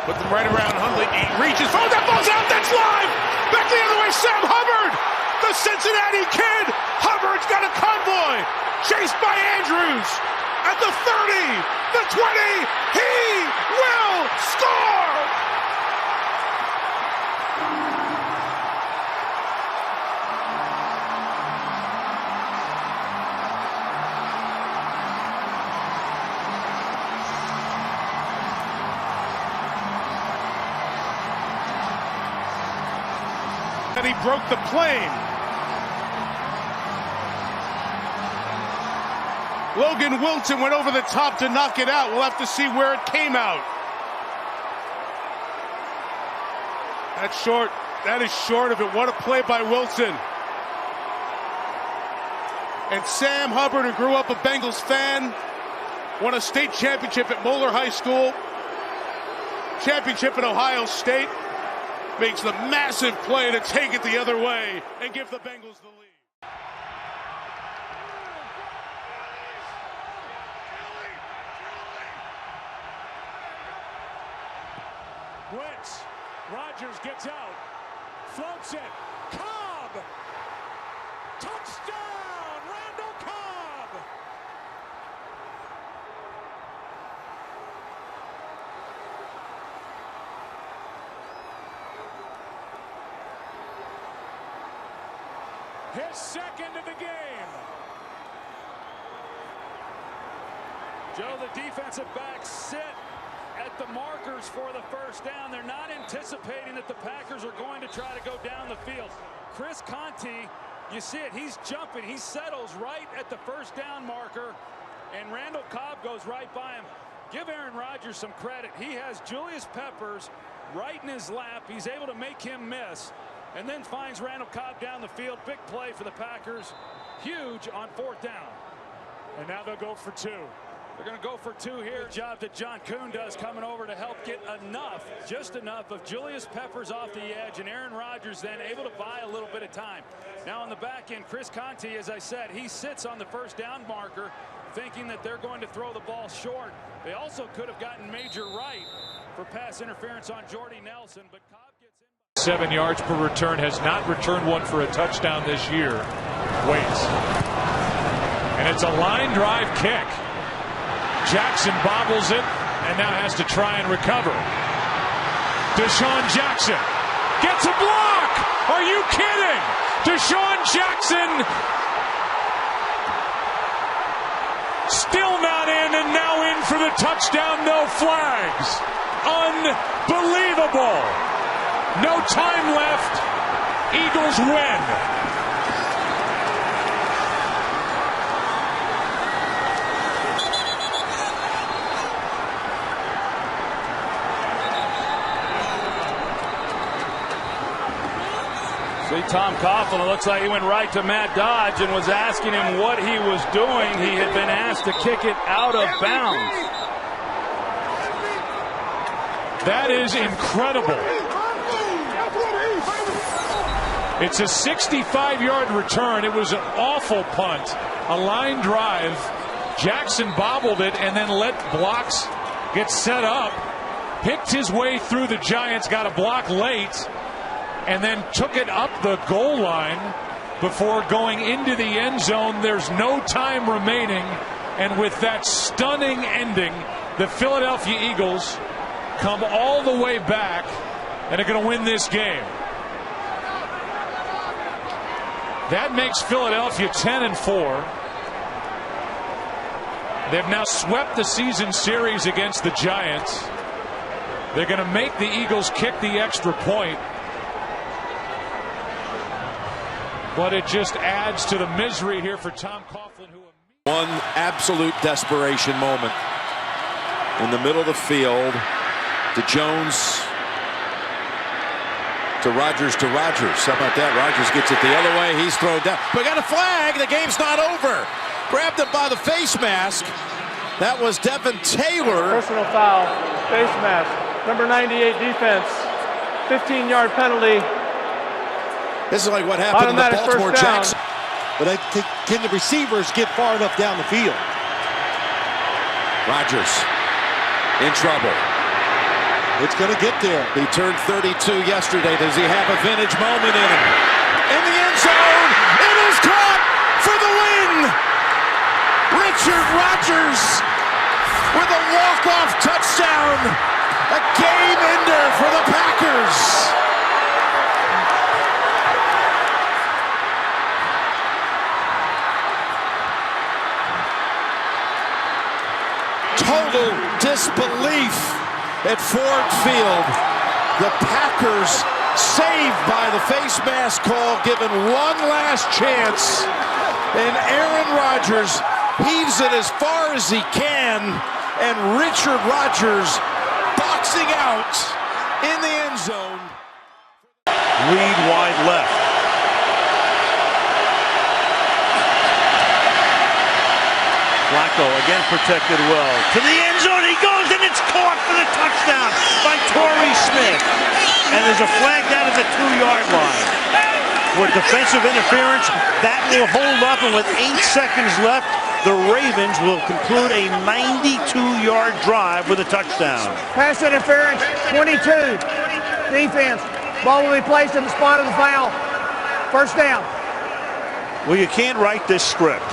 Put them right around Hundley. He reaches. Oh, that ball's out. That's live. Back the other way. Sam Hubbard, the Cincinnati Kid. Hubbard's got a convoy. Chased by Andrews. At the 30, the 20. He will score. And he broke the plane. Logan Wilson went over the top to knock it out. We'll have to see where it came out. That's short. That is short of it. What a play by Wilson. And Sam Hubbard, who grew up a Bengals fan, won a state championship at Moeller High School, championship at Ohio State, makes the massive play to take it the other way and give the Bengals the lead. Blitz. Rodgers gets out. Floats it. Cobb. Touchdown. Randall Cobb. His second of the game. Joe, the defensive backs sit at the markers for the first down. They're not anticipating that the Packers are going to try to go down the field. Chris Conte, you see it, he's jumping. He settles right at the first down marker, and Randall Cobb goes right by him. Give Aaron Rodgers some credit. He has Julius Peppers right in his lap. He's able to make him miss, and then finds Randall Cobb down the field. Big play for the Packers. Huge on fourth down. And now they'll go for two. They're going to go for two here. Good job that John Kuhn does coming over to help get enough, just enough of Julius Peppers off the edge, and Aaron Rodgers then able to buy a little bit of time. Now on the back end, Chris Conte, as I said, he sits on the first down marker thinking that they're going to throw the ball short. They also could have gotten Major Wright for pass interference on Jordy Nelson, but Cobb gets in. 7 yards per return, has not returned one for a touchdown this year. Waits. And it's a line drive kick. Jackson bobbles it and now has to try and recover. Deshaun Jackson gets a block. Are you kidding? Deshaun Jackson still not in, and now in for the touchdown. No flags. Unbelievable. No time left. Eagles win. See Tom Coughlin, it looks like he went right to Matt Dodge and was asking him what he was doing. He had been asked to kick it out of bounds. That is incredible. It's a 65-yard return. It was an awful punt, a line drive. Jackson bobbled it and then let blocks get set up. Picked his way through the Giants, got a block late, and then took it up the goal line before going into the end zone. There's no time remaining, and with that stunning ending, the Philadelphia Eagles come all the way back and are going to win this game. That makes Philadelphia 10-4. They've now swept the season series against the Giants. They're going to make the Eagles kick the extra point. But it just adds to the misery here for Tom Coughlin. One absolute desperation moment in the middle of the field to Jones, to Rodgers, How about that? Rodgers gets it the other way. He's thrown down. We got a flag. The game's not over. Grabbed him by the face mask. That was Devin Taylor. Personal foul. Face mask. Number 98 defense. 15-yard penalty. This is like what happened to the Baltimore Jackson. But can the receivers get far enough down the field? Rodgers in trouble. It's going to get there. He turned 32 yesterday. Does he have a vintage moment in him? In the end zone, it is caught for the win. Richard Rodgers with a walk-off touchdown. A game ender for the Packers. Total disbelief at Ford Field. The Packers saved by the face mask call, given one last chance. And Aaron Rodgers heaves it as far as he can. And Richard Rodgers boxing out in the end zone. Reed wide left. Flacco again protected well. To the end zone he goes, and it's caught for the touchdown by Torrey Smith. And there's a flag down at the 2-yard line. For defensive interference, that will hold up, and with 8 seconds left, the Ravens will conclude a 92-yard drive with a touchdown. Pass interference, 22. Defense. Ball will be placed in the spot of the foul. First down. Well, you can't write this script.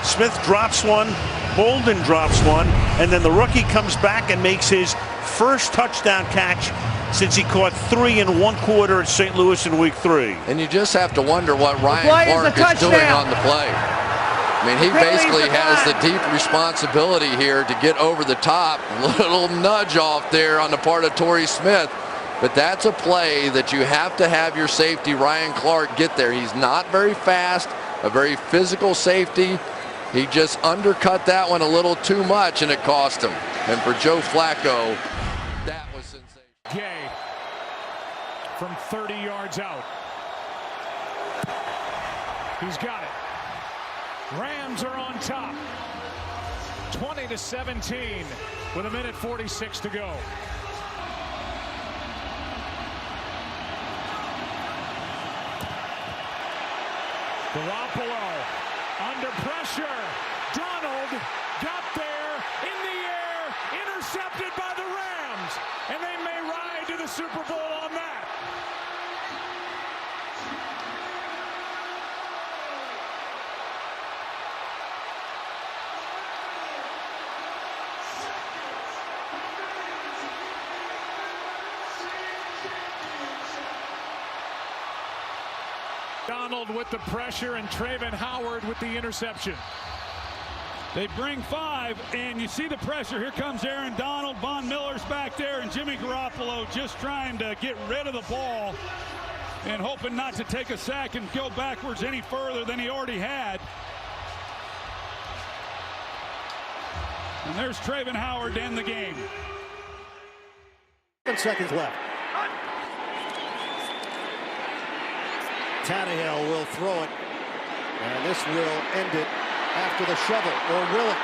Smith drops one, Bolden drops one, and then the rookie comes back and makes his first touchdown catch since he caught 3 in 1 quarter at St. Louis in week 3. And you just have to wonder what Ryan Clark is doing on the play. I mean, he basically has the deep responsibility here to get over the top. A little nudge off there on the part of Torrey Smith. But that's a play that you have to have your safety, Ryan Clark, get there. He's not very fast, a very physical safety. He just undercut that one a little too much, and it cost him. And for Joe Flacco, that was sensational. Gay from 30 yards out. He's got it. Rams are on top. 20-17 with 1:46 to go. Garoppolo under pressure. Donald got there in the air, intercepted by the Rams, and they may ride to the Super Bowl on that. Donald with the pressure and Trayvon Howard with the interception. They bring 5, and you see the pressure. Here comes Aaron Donald. Von Miller's back there, and Jimmy Garoppolo just trying to get rid of the ball and hoping not to take a sack and go backwards any further than he already had. And there's Trayvon Howard to end the game. 7 seconds left. Tannehill will throw it, and this will end it after the shovel, or will it?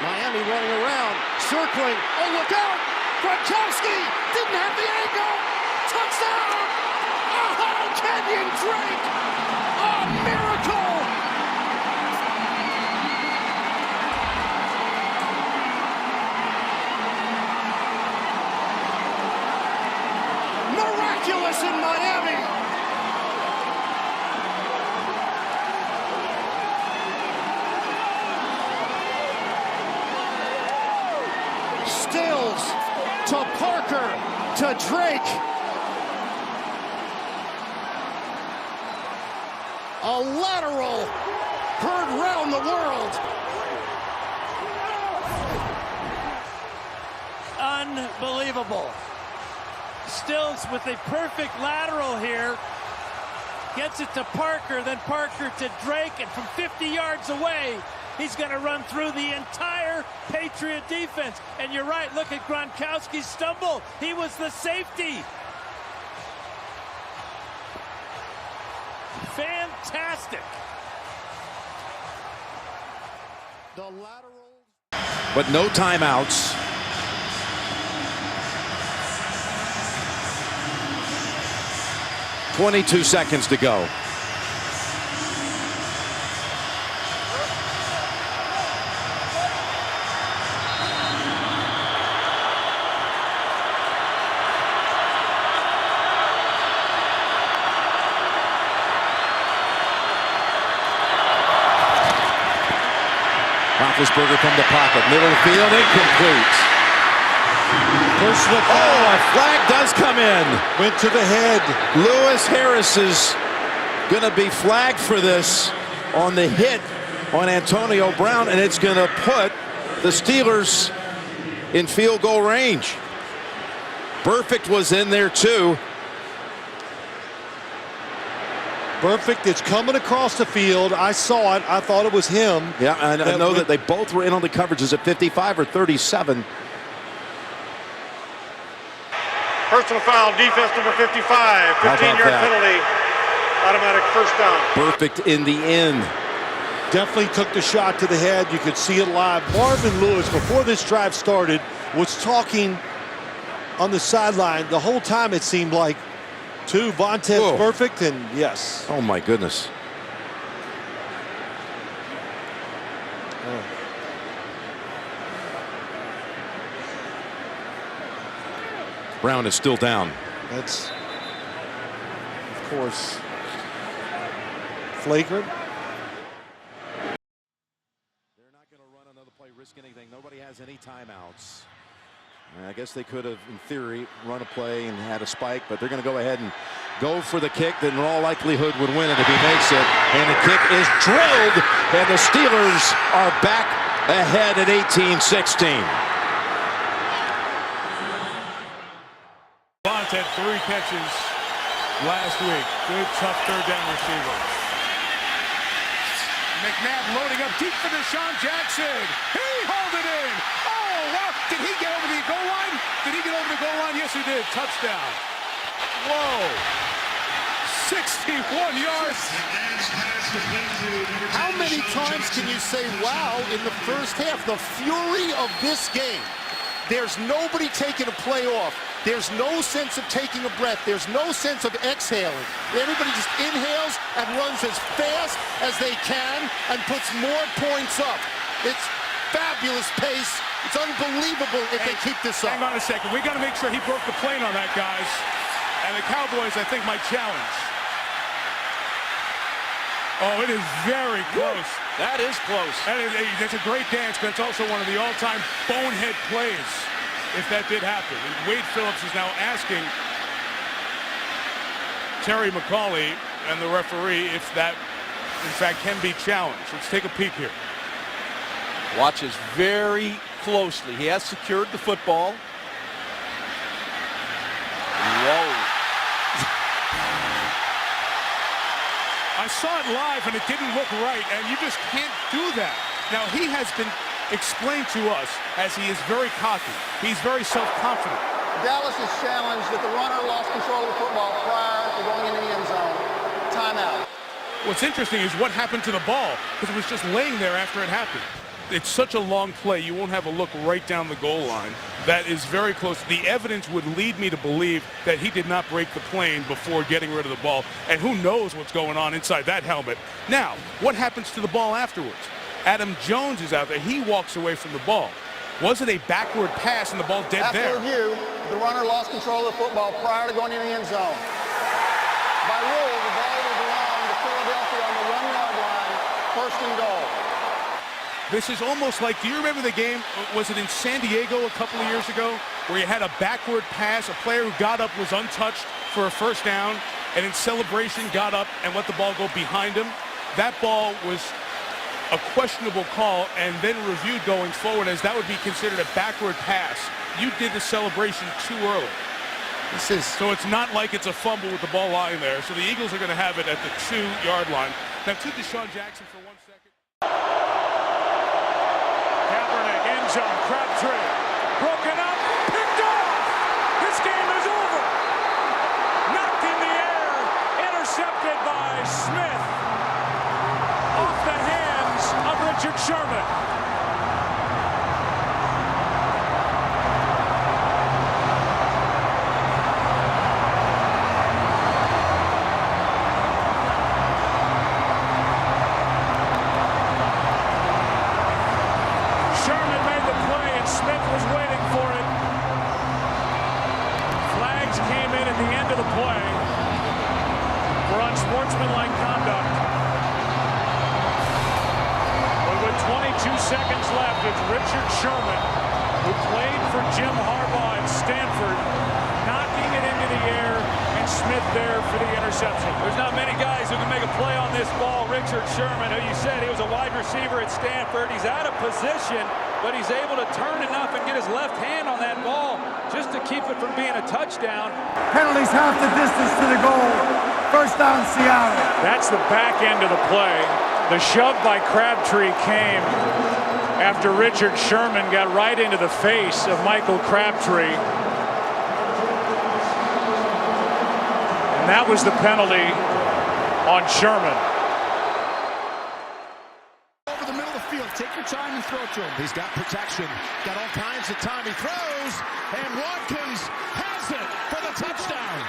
Miami running around, circling. Oh, look out! Gronkowski didn't have the angle. Touchdown! Oh, Kenyon Drake! A miracle! Miraculous in Miami. Stills to Parker to Drake. A lateral heard round the world. Unbelievable. Stills with a perfect lateral here. Gets it to Parker, then Parker to Drake, and from 50 yards away, he's going to run through the entire Patriot defense. And you're right, look at Gronkowski's stumble. He was the safety. Fantastic. The lateral. But no timeouts. .22 seconds to go. Roethlisberger from the pocket. Middle of the field, incomplete. Personal foul. Oh, a flag does come in. Went to the head. Lewis Harris is going to be flagged for this on the hit on Antonio Brown, and it's going to put the Steelers in field goal range. Burfict was in there too. Burfict is coming across the field. I saw it. I thought it was him. Yeah, and I know that they both were in on the coverages at 55 or 37. Personal foul, defense number 55, 15-yard penalty, automatic first down. Burfict in the end. Definitely took the shot to the head. You could see it live. Marvin Lewis, before this drive started, was talking on the sideline the whole time, it seemed like, to Vontez Burfict, and yes. Oh, my goodness. Brown is still down. That's, of course, flagrant. They're not going to run another play, risk anything. Nobody has any timeouts. I guess they could have, in theory, run a play and had a spike, but they're going to go ahead and go for the kick that in all likelihood would win it if he makes it. And the kick is drilled, and the Steelers are back ahead at 18-16. Bont had 3 catches last week. Good, tough third down receiver. McNabb loading up deep for Deshaun Jackson. He hauled it in. Oh, wow. Did he get over the goal line? Did he get over the goal line? Yes, he did. Touchdown. Whoa. 61 yards. How many times can you say wow in the first half? The fury of this game. There's nobody taking a play off. There's no sense of taking a breath. There's no sense of exhaling. Everybody just inhales and runs as fast as they can and puts more points up. It's fabulous pace. It's unbelievable if they keep this up. Hang on a second. We got to make sure he broke the plane on that, guys. And the Cowboys, I think, might challenge. Oh, it is very close. That is close. And it's a great dance, but it's also one of the all-time bonehead plays, if that did happen. And Wade Phillips is now asking Terry McCauley and the referee if that, in fact, can be challenged. Let's take a peek here. Watches very closely. He has secured the football. Whoa. I saw it live, and it didn't look right, and you just can't do that. Now, he has been explained to us as he is very cocky. He's very self-confident. Dallas is challenged that the runner lost control of the football prior to going into the end zone. Timeout. What's interesting is what happened to the ball, because it was just laying there after it happened. It's such a long play, you won't have a look right down the goal line. That is very close. The evidence would lead me to believe that he did not break the plane before getting rid of the ball. And who knows what's going on inside that helmet. Now, what happens to the ball afterwards? Adam Jones is out there. He walks away from the ball. Was it a backward pass and the ball dead there? After review, the runner lost control of the football prior to going into the end zone. By rule, the ball will belong to Philadelphia on the 1-yard line, first and goal. This is almost like, do you remember the game, was it in San Diego a couple of years ago, where you had a backward pass, a player who got up was untouched for a first down, and in celebration got up and let the ball go behind him? That ball was a questionable call and then reviewed going forward as that would be considered a backward pass. You did the celebration too early. So it's not like it's a fumble with the ball lying there. So the Eagles are going to have it at the 2-yard line. Now to Deshaun Jackson for 1 second. Kaepernick, end zone, Crabtree, broken up, picked off. This game is over. Knocked in the air, intercepted by Smith. Off the hands of Richard Sherman. seconds left. It's Richard Sherman, who played for Jim Harbaugh at Stanford, knocking it into the air, and Smith there for the interception. There's not many guys who can make a play on this ball. Richard Sherman, who you said he was a wide receiver at Stanford. He's out of position, but he's able to turn enough and get his left hand on that ball just to keep it from being a touchdown. Penalties half the distance to the goal. First down, Seattle. That's the back end of the play. The shove by Crabtree came after Richard Sherman got right into the face of Michael Crabtree. And that was the penalty on Sherman. Over the middle of the field, take your time and throw it to him. He's got protection, got all kinds of time. He throws, and Watkins has it for the touchdown.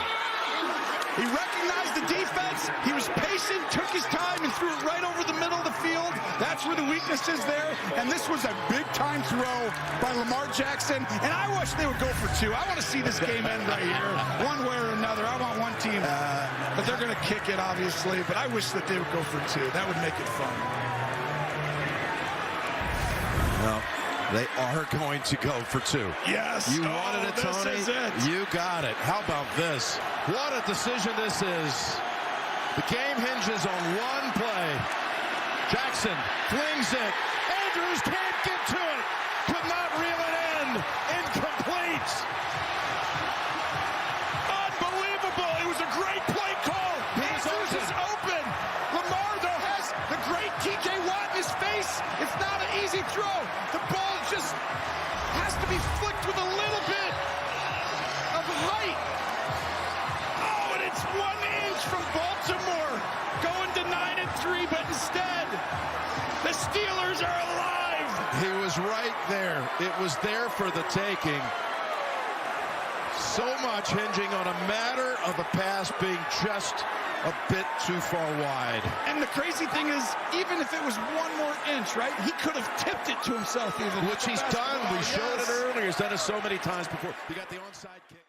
He recognized the defense. He was patient, took his time, and threw it right over the middle of the field. That's where the weakness is there. And this was a big-time throw by Lamar Jackson. And I wish they would go for two. I want to see this game end right here, one way or another. I want one team. But they're going to kick it, obviously. But I wish that they would go for two. That would make it fun. Well, they are going to go for two. Yes. You wanted it, Tony. This is it. You got it. How about this? What a decision this is. The game hinges on one play. Jackson flings it. Andrews can't get to it. Could not reel it in. Incomplete. Unbelievable. It was a great play call. Andrews is open. Lamar, though, has the great T.J. Watt in his face. It's not an easy throw. The ball just has to be flicked with a little bit of height. Oh, and it's 1 inch from Baltimore. Going to 9-3, but instead, the Steelers are alive. He was right there. It was there for the taking. So much hinging on a matter of a pass being just a bit too far wide. And the crazy thing is, even if it was 1 more inch, right, he could have tipped it to himself even. Which he's done. We showed it earlier. He's done it so many times before. He got the onside kick.